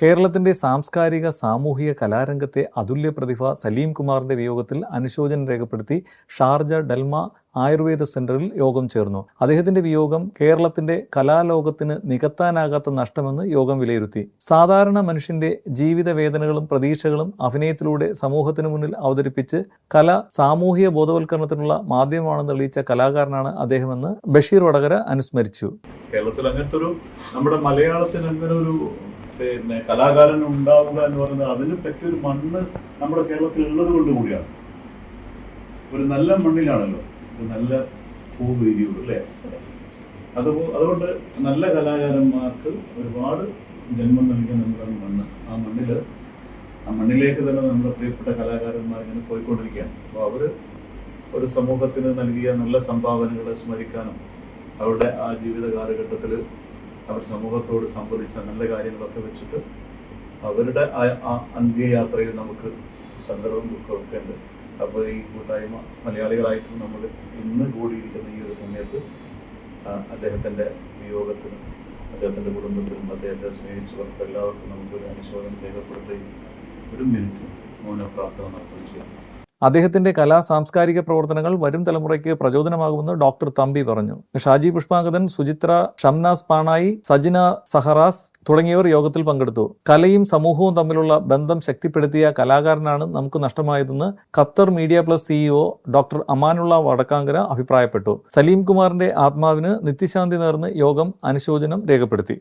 കേരളത്തിന്റെ സാംസ്കാരിക സാമൂഹിക കലാരംഗത്തെ അതുല്യ പ്രതിഭ സലീം കുമാറിന്റെ വിയോഗത്തിൽ അനുശോചനം രേഖപ്പെടുത്തി ഷാർജ ഡൽമ ആയുർവേദ സെന്ററിൽ യോഗം ചേർന്നു. അദ്ദേഹത്തിന്റെ വിയോഗം കേരളത്തിന്റെ കലാലോകത്തിന് നികത്താനാകാത്ത നഷ്ടമെന്ന് യോഗം വിലയിരുത്തി. സാധാരണ മനുഷ്യന്റെ ജീവിത വേദനകളും പ്രതീക്ഷകളും അഭിനയത്തിലൂടെ സമൂഹത്തിന് മുന്നിൽ അവതരിപ്പിച്ച് കല സാമൂഹിക ബോധവൽക്കരണത്തിനുള്ള മാധ്യമമാണെന്ന് തെളിയിച്ച കലാകാരനാണ് അദ്ദേഹമെന്ന് ബഷീർ വടകര അനുസ്മരിച്ചു. കേരളത്തിൽ അങ്ങനത്തെ ഒരു നമ്മുടെ മലയാളത്തിന് അങ്ങനെ ഒരു കലാകാരൻ ഉണ്ടാവുക എന്ന് പറയുന്നത് അതിന് പറ്റിയൊരു മണ്ണ് നമ്മുടെ കേരളത്തിൽ ഉള്ളത് കൊണ്ട് കൂടിയാണ്. ഒരു നല്ല മണ്ണിലാണല്ലോ ഒരു നല്ല പൂ വിരിയുള്ളൂ അല്ലേ? അതുകൊണ്ട് നല്ല കലാകാരന്മാർക്ക് ഒരുപാട് ജന്മം നൽകിയ നമ്മുടെ മണ്ണ്, ആ മണ്ണിലേക്ക് തന്നെ നമ്മുടെ പ്രിയപ്പെട്ട കലാകാരന്മാർ ഇങ്ങനെ പോയിക്കൊണ്ടിരിക്കുകയാണ്. അപ്പോൾ അവര് ഒരു സമൂഹത്തിന് നൽകിയ നല്ല സംഭാവനകളെ സ്മരിക്കാനും അവരുടെ ആ ജീവിത കാലഘട്ടത്തിൽ അവർ സമൂഹത്തോട് സംവദിച്ച നല്ല കാര്യങ്ങളൊക്കെ വെച്ചിട്ട് അവരുടെ ആ അന്ത്യയാത്രയിൽ നമുക്ക് സങ്കടവും ദുഃഖവും ഒക്കെ ഉണ്ട്. അപ്പോൾ ഈ കൂട്ടായ്മ മലയാളികളായിട്ട് നമ്മൾ ഇന്ന് കൂടിയിരിക്കുന്ന ഈ ഒരു സമയത്ത് അദ്ദേഹത്തിൻ്റെ വിയോഗത്തിനും അദ്ദേഹത്തിൻ്റെ കുടുംബത്തിനും അദ്ദേഹത്തെ സ്നേഹിച്ചവർക്ക് എല്ലാവർക്കും നമുക്കൊരു അനുശോചനം രേഖപ്പെടുത്തി ഒരു മിനിറ്റ് മൗന പ്രാർത്ഥന നടത്തുകയും ചെയ്യാം. അദ്ദേഹത്തിന്റെ കലാ സാംസ്കാരിക പ്രവർത്തനങ്ങൾ വരും തലമുറയ്ക്ക് പ്രചോദനമാകുമെന്ന് ഡോക്ടർ തമ്പി പറഞ്ഞു. ഷാജി പുഷ്പാങ്കദൻ, സുചിത്ര, ഷംനാസ് പാണായി, സജിന സഹറാസ് തുടങ്ങിയവർ യോഗത്തിൽ പങ്കെടുത്തു. കലയും സമൂഹവും തമ്മിലുള്ള ബന്ധം ശക്തിപ്പെടുത്തിയ കലാകാരനാണ് നമുക്ക് നഷ്ടമായതെന്ന് Qatar media plus CEO doctor Amanulla Vadakkangara അഭിപ്രായപ്പെട്ടു. സലീം കുമാറിന്റെ ആത്മാവിന് നിത്യശാന്തി നേർന്ന് യോഗം അനുശോചനം രേഖപ്പെടുത്തി.